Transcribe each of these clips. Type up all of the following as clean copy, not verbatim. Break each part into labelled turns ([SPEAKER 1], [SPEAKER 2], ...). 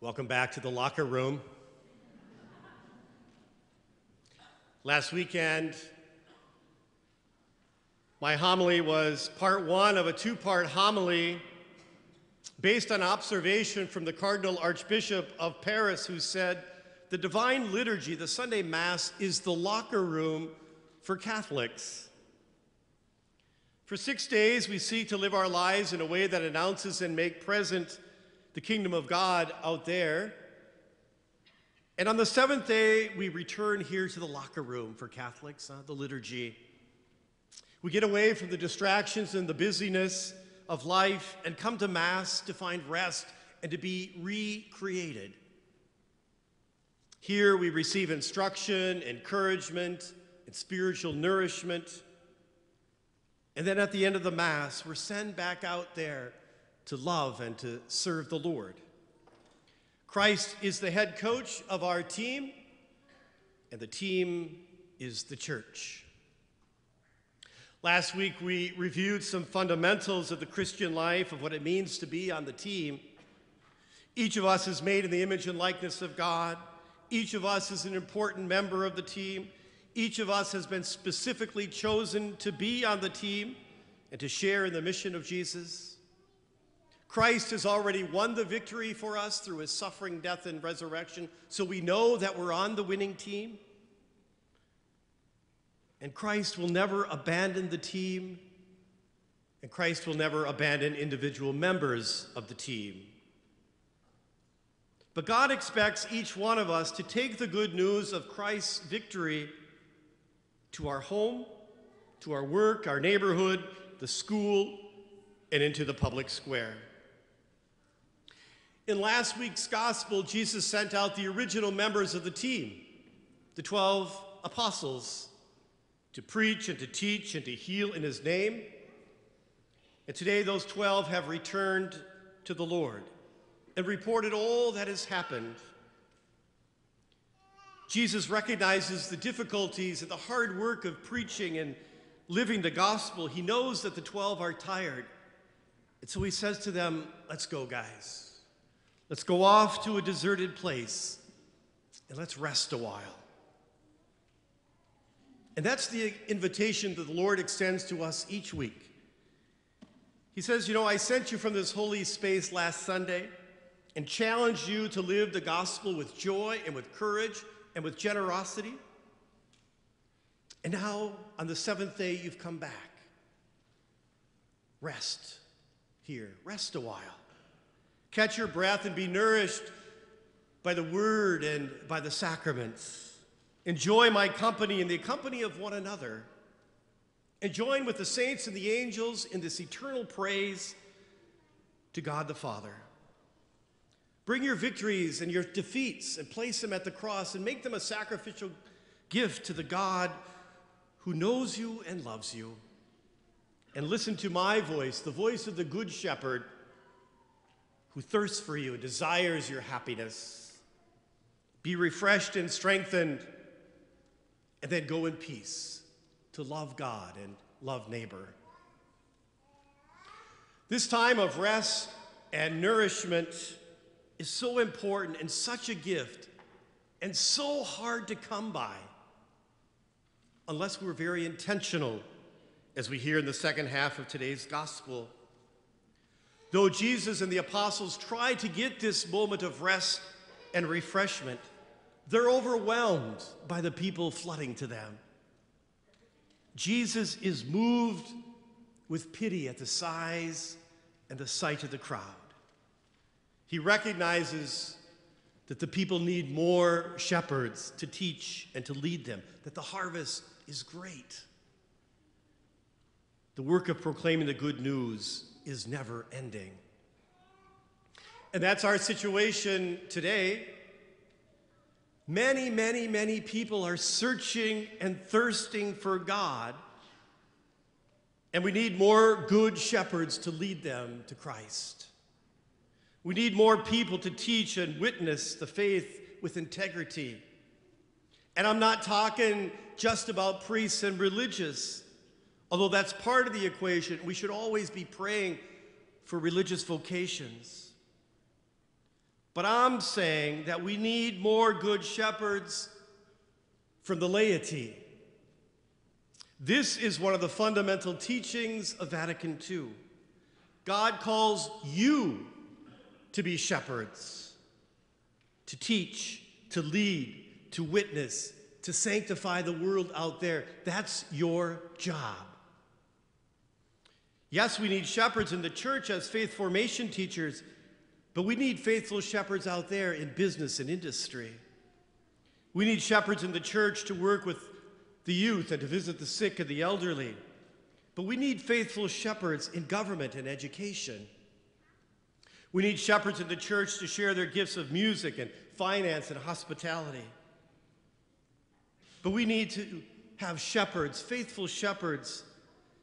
[SPEAKER 1] Welcome back to the locker room. Last weekend, my homily was part one of a two-part homily based on observation from the Cardinal Archbishop of Paris, who said, the Divine Liturgy, the Sunday Mass, is the locker room for Catholics. For 6 days, we seek to live our lives in a way that announces and makes present the kingdom of God out there. And on the seventh day, we return here to the locker room for Catholics, the liturgy. We get away from the distractions and the busyness of life and come to Mass to find rest and to be recreated. Here we receive instruction, encouragement, and spiritual nourishment. And then at the end of the Mass, we're sent back out there to love and to serve the Lord. Christ is the head coach of our team, and the team is the church. Last week, we reviewed some fundamentals of the Christian life, of what it means to be on the team. Each of us is made in the image and likeness of God. Each of us is an important member of the team. Each of us has been specifically chosen to be on the team and to share in the mission of Jesus. Christ has already won the victory for us through his suffering, death, and resurrection, so we know that we're on the winning team. And Christ will never abandon the team, and Christ will never abandon individual members of the team. But God expects each one of us to take the good news of Christ's victory to our home, to our work, our neighborhood, the school, and into the public square. In last week's gospel, Jesus sent out the original members of the team, the 12 apostles, to preach and to teach and to heal in his name. And today those 12 have returned to the Lord and reported all that has happened. Jesus recognizes the difficulties and the hard work of preaching and living the gospel. He knows that the 12 are tired. And so he says to them, let's go, guys. Let's go off to a deserted place and let's rest a while. And that's the invitation that the Lord extends to us each week. He says, I sent you from this holy space last Sunday and challenged you to live the gospel with joy and with courage and with generosity. And now, on the seventh day, you've come back. Rest here. Rest a while. Catch your breath and be nourished by the word and by the sacraments. Enjoy my company and the company of one another. And join with the saints and the angels in this eternal praise to God the Father. Bring your victories and your defeats and place them at the cross and make them a sacrificial gift to the God who knows you and loves you. And listen to my voice, the voice of the Good Shepherd, who thirsts for you and desires your happiness. Be refreshed and strengthened, and then go in peace to love God and love neighbor. This time of rest and nourishment is so important and such a gift and so hard to come by unless we're very intentional, as we hear in the second half of today's gospel. Though Jesus and the apostles try to get this moment of rest and refreshment, they're overwhelmed by the people flooding to them. Jesus is moved with pity at the size and the sight of the crowd. He recognizes that the people need more shepherds to teach and to lead them, that the harvest is great. The work of proclaiming the good news is never ending. And that's our situation today. Many, many, many people are searching and thirsting for God, and we need more good shepherds to lead them to Christ. We need more people to teach and witness the faith with integrity. And I'm not talking just about priests and religious, although that's part of the equation. We should always be praying for religious vocations. But I'm saying that we need more good shepherds from the laity. This is one of the fundamental teachings of Vatican II. God calls you to be shepherds, to teach, to lead, to witness, to sanctify the world out there. That's your job. Yes, we need shepherds in the church as faith formation teachers, but we need faithful shepherds out there in business and industry. We need shepherds in the church to work with the youth and to visit the sick and the elderly. But we need faithful shepherds in government and education. We need shepherds in the church to share their gifts of music and finance and hospitality. But we need to have shepherds, faithful shepherds,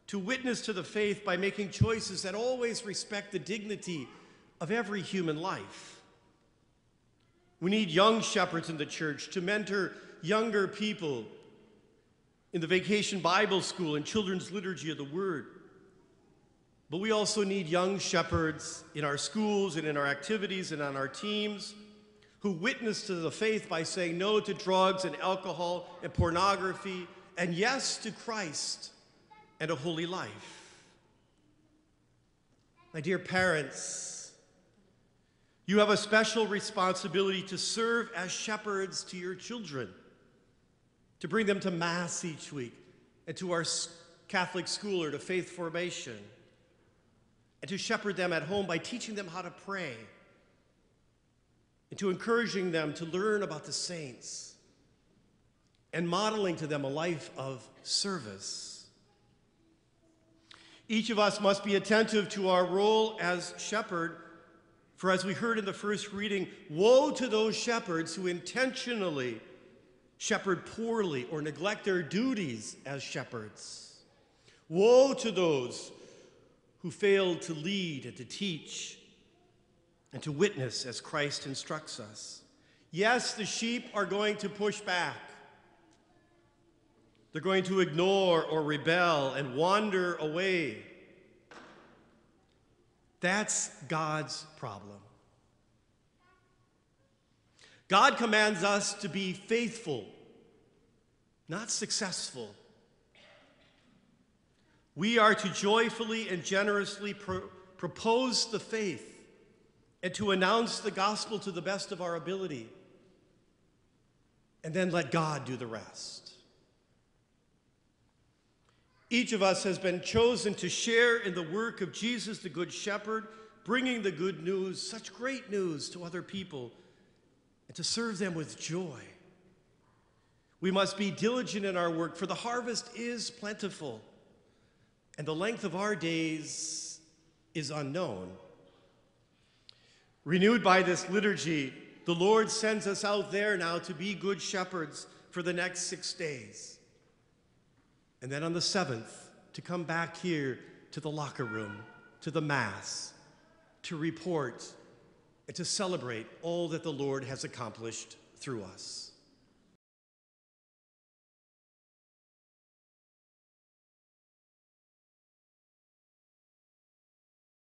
[SPEAKER 1] to witness to the faith by making choices that always respect the dignity of every human life. We need young shepherds in the church to mentor younger people in the Vacation Bible School and Children's Liturgy of the Word. But we also need young shepherds in our schools and in our activities and on our teams who witness to the faith by saying no to drugs and alcohol and pornography and yes to Christ and a holy life. My dear parents, you have a special responsibility to serve as shepherds to your children, to bring them to Mass each week and to our Catholic school or to faith formation, and to shepherd them at home by teaching them how to pray and to encouraging them to learn about the saints and modeling to them a life of service. Each of us must be attentive to our role as shepherd, for as we heard in the first reading, woe to those shepherds who intentionally shepherd poorly or neglect their duties as shepherds. Woe to those who fail to lead and to teach and to witness as Christ instructs us. Yes, the sheep are going to push back. They're going to ignore or rebel and wander away. That's God's problem. God commands us to be faithful, not successful. We are to joyfully and generously propose the faith and to announce the gospel to the best of our ability, and then let God do the rest. Each of us has been chosen to share in the work of Jesus, the Good Shepherd, bringing the good news, such great news, to other people, and to serve them with joy. We must be diligent in our work, for the harvest is plentiful, and the length of our days is unknown. Renewed by this liturgy, the Lord sends us out there now to be good shepherds for the next 6 days. And then on the 7th, to come back here to the locker room, to the Mass, to report and to celebrate all that the Lord has accomplished through us.